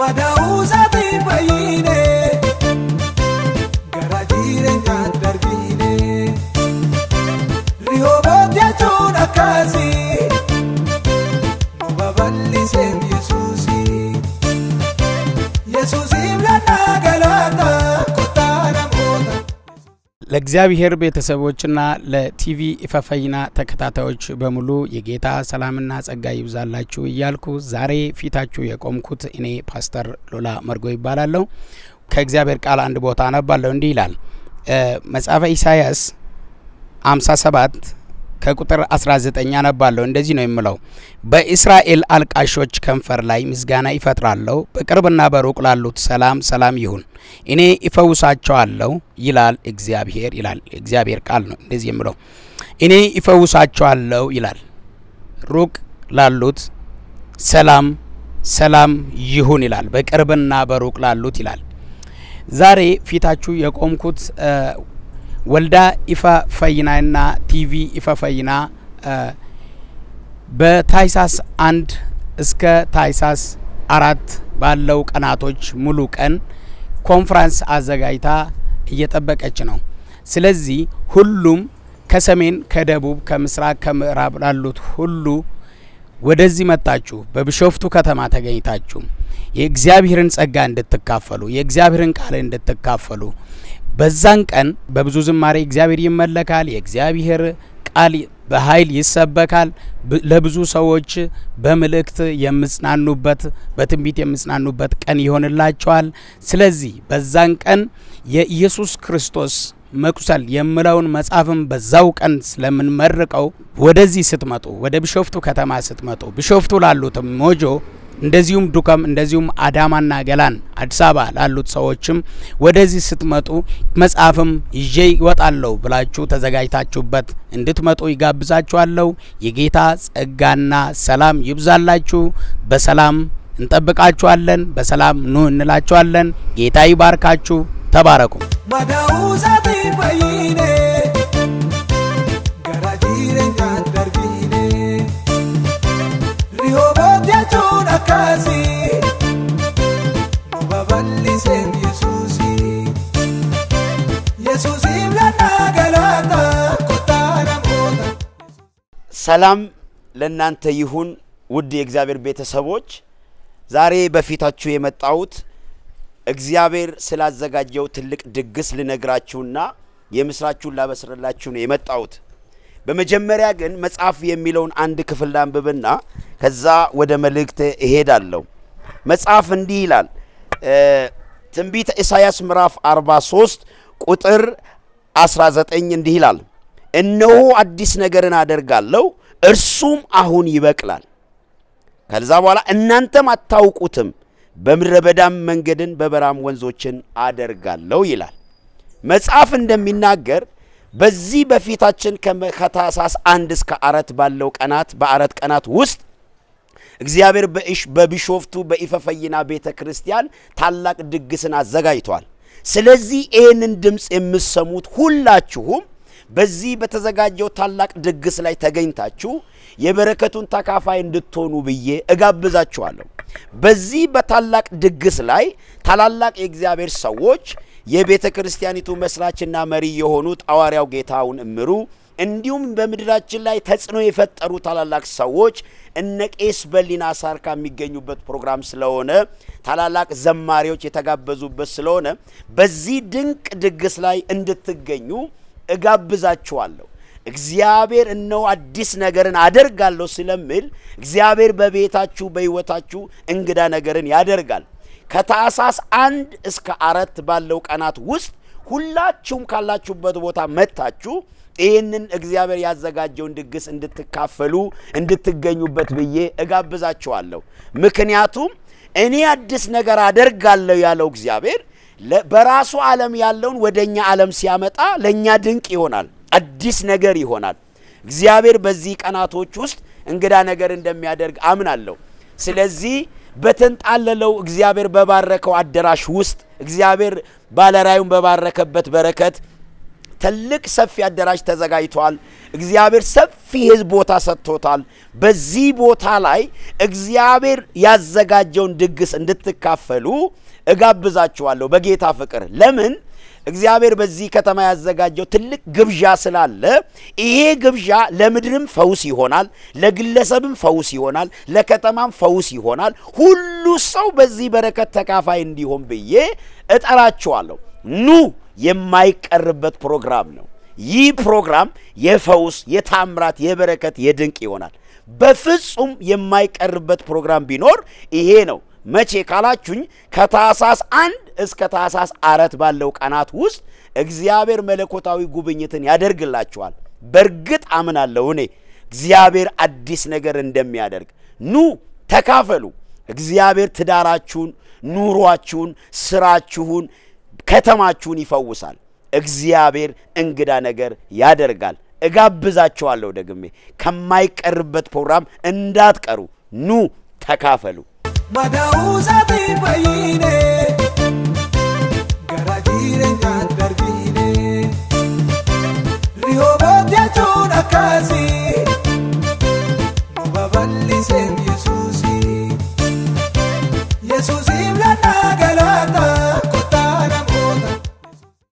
Madausati bayine Garadire ngandarbine Rihobotia chuna kazi Mubaballi sem Yesusi Yesusi blana galata Kotana mota ለእግዚአብሔር ቤተሰቦችና ለቲቪ ኢፋፋይና ተከታታዮች በሙሉ የጌታ ሰላምና ጸጋ ይብዛላችሁ እያልኩ ዛሬ ፊታችሁ የቆምኩት እኔ ፓስተር ሎላ መርጎ ይባላለሁ። ከእግዚአብሔር ቃል አንድ ቦታ አነባለሁ እንዲህ ይላል። መጽሐፈ ኢሳይያስ 57 ከቁጥር 19 አነባለሁ። እንደዚህ ነው የሚለው። በእስራኤል አልቃሾች ከንፈር ላይ ምስጋና ይፈጥራለሁ፣ በቅርብና በሩቅ ላሉት ሰላም ሰላም ይሁን፣ እኔ ይፈውሳቸዋለሁ ይላል እግዚአብሔር ይላል። እግዚአብሔር ቃል ነው እንደዚህ የሚለው። እኔ ይፈውሳቸዋለሁ ይላል፣ ሩቅ ላሉት ሰላም ሰላም ይሁን ይላል፣ በቅርብና በሩቅ ላሉት ይላል። ዛሬ ፊታችሁ የቆምኩት ወልዳ ኢፋፋይናና ቲቪ ኢፋፋይና በታይሳስ 1 እስከ ታይሳስ 4 ባለው ቀናቶች ሙሉ ቀን ኮንፈረንስ አዘጋጅታ እየተጠበቀች ነው። ስለዚህ ሁሉም ከሰሜን ከደቡብ ከምስራቅ ከምዕራብ ላሉት ሁሉ ወደዚህ መጣችሁ በቢሾፍቱ ከተማ ተገኝታችሁ የእግዚአብሔርን ጸጋ እንድትካፈሉ የእግዚአብሔርን ቃል እንድትካፈሉ በዛን ቀን በብዙ ዝማሬ እግዚአብሔር ይመለካል። የእግዚአብሔር ቃል በኃይል ይሰበካል። ለብዙ ሰዎች በመልእክት የምጽናኑበት በትንቢት የምጽናኑበት ቀን ይሆንላቸዋል። ስለዚህ በዛን ቀን የኢየሱስ ክርስቶስ መቁሰል የምለውን መጽሐፍም በዛው ቀን ስለምንመርቀው ወደዚህ ስትመጡ ወደ ቢሾፍቱ ከተማ ስትመጡ ቢሾፍቱ ላሉት ሞጆ እንደዚሁም ዱከም እንደዚሁም አዳማና ገላን አዲስ አበባ ላሉት ሰዎችም ወደዚህ ስትመጡ መጽሐፍም ይዤ ይወጣለሁ ብላችሁ ተዘጋጅታችሁበት እንድትመጡ ይጋብዛችኋለሁ። የጌታ ጸጋና ሰላም ይብዛላችሁ። በሰላም እንጠብቃችኋለን። በሰላም ኑ እንላችኋለን። ጌታ ይባርካችሁ። ተባረኩ። Madausati bayine Garadire ngandarbine Rihobotia chuna kazi Mubaballi sem Yesusi Yesusi blana galata Kotana mota ሰላም ለእናንተ ይሁን ውድ የእግዚአብሔር ቤተሰቦች። ዛሬ በፊታችሁ የመጣሁት እግዚአብሔር ስላዘጋጀው ትልቅ ድግስ ልነግራችሁና የምስራችሁን ላበስረላችሁ ነው የመጣሁት። በመጀመሪያ ግን መጽሐፍ የሚለውን አንድ ክፍል ላንብብና ከዛ ወደ መልእክት እሄዳለሁ። መጽሐፍ እንዲህ ይላል። ትንቢተ ኢሳይያስ ምዕራፍ 43 ቁጥር 19 እንዲህ ይላል። እነሆ አዲስ ነገርን አደርጋለሁ፣ እርሱም አሁን ይበቅላል፣ ከዛ በኋላ እናንተም አታውቁትም፣ በምድረበዳም መንገድን በበራም ወንዞችን አደርጋለሁ ይላል። መጽሐፍ እንደሚናገር በዚህ በፊታችን ከታሳስ 1 እስከ 4 ባለው ቀናት በአራት ቀናት ውስጥ እግዚአብሔር በቢሾፍቱ በኢፋፋይና ቤተክርስቲያን ታላቅ ድግስን አዘጋጅቷል። ስለዚህ ይሄንን ድምጽ የምትሰሙት ሁላችሁም በዚህ በተዘጋጀው ታላቅ ድግስ ላይ ተገኝታችሁ የበረከቱን ተካፋይ እንድትሆኑ ብዬ እጋብዛችኋለሁ። በዚህ በታላቅ ድግስ ላይ ታላላቅ የእግዚአብሔር ሰዎች የቤተክርስቲያኒቱ መስራችና መሪ የሆኑት ሐዋርያው ጌታውን እምሩ እንዲሁም በመድራችን ላይ ተጽኖ የፈጠሩ ታላላቅ ሰዎች እነ ቄስ በሊና ሳርካ የሚገኙበት ፕሮግራም ስለሆነ ታላላቅ ዘማሪዎች የተጋበዙበት ስለሆነ በዚህ ድንቅ ድግስ ላይ እንድትገኙ እጋብዛችኋለሁ። እግዚአብሔር እነሆ አዲስ ነገርን አደርጋለሁ ስለሚል እግዚአብሔር በቤታችሁ በህይወታችሁ እንግዳ ነገርን ያደርጋል። ከታሳስ 1 እስከ 4 ባለው ቀናት ውስጥ ሁላችሁም ካላችሁበት ቦታ መጣችሁ ይሄንን እግዚአብሔር ያዘጋጀውን ድግስ እንድትካፈሉ እንድትገኙበት ብዬ እጋብዛችኋለሁ። ምክንያቱም እኔ አዲስ ነገር አደርጋለሁ ያለው እግዚአብሔር በራሱ ዓለም ያለውን ወደኛ ዓለም ሲያመጣ ለኛ ድንቅ ይሆናል፣ አዲስ ነገር ይሆናል። እግዚአብሔር በዚህ ቀናቶች ውስጥ እንግዳ ነገር እንደሚያደርግ አምናለሁ። ስለዚህ በተንጣለለው እግዚአብሔር በባረከው አደራሽ ውስጥ እግዚአብሔር ባለራዩን በባረከበት በረከት ትልቅ ሰፊ አዳራሽ ተዘጋጅቷል እግዚአብሔር ሰፊ ህዝብ ቦታ ሰጥቶታል በዚህ ቦታ ላይ እግዚአብሔር ያዘጋጀውን ድግስ እንድትካፈሉ እጋብዛችኋለሁ በጌታ ፍቅር ለምን እግዚአብሔር በዚህ ከተማ ያዘጋጀው ትልቅ ግብዣ ስላለ ይሄ ግብዣ ለምድርም ፈውስ ይሆናል ለግለሰብም ፈውስ ይሆናል ለከተማም ፈውስ ይሆናል ሁሉ ሰው በዚህ በረከት ተካፋይ እንዲሆን በየ እጠራችኋለሁ ኑ የማይቀርበት ፕሮግራም ነው ይህ ፕሮግራም የፈውስ የታምራት የበረከት የድንቅ ይሆናል በፍጹም የማይቀርበት ፕሮግራም ቢኖር ይሄ ነው መቼ ካላችሁኝ ከታሳስ 1 እስከ ታሳስ 4 ባለው ቀናት ውስጥ እግዚአብሔር መለኮታዊ ጉብኝትን ያደርግላችኋል በርግጥ አምናለሁ እኔ እግዚአብሔር አዲስ ነገር እንደሚያደርግ ኑ ተካፈሉ እግዚአብሔር ትዳራችሁን ኑሯችሁን ስራችሁን ከተማችሁን ይፈውሳል እግዚአብሔር እንግዳ ነገር ያደርጋል እጋብዛችኋለሁ ደግሜ ከማይቀርበት ፕሮግራም እንዳትቀሩ ኑ ተካፈሉ Madausaati fayyine gara jireenyaan darbine rihoobooti jechuun akkasii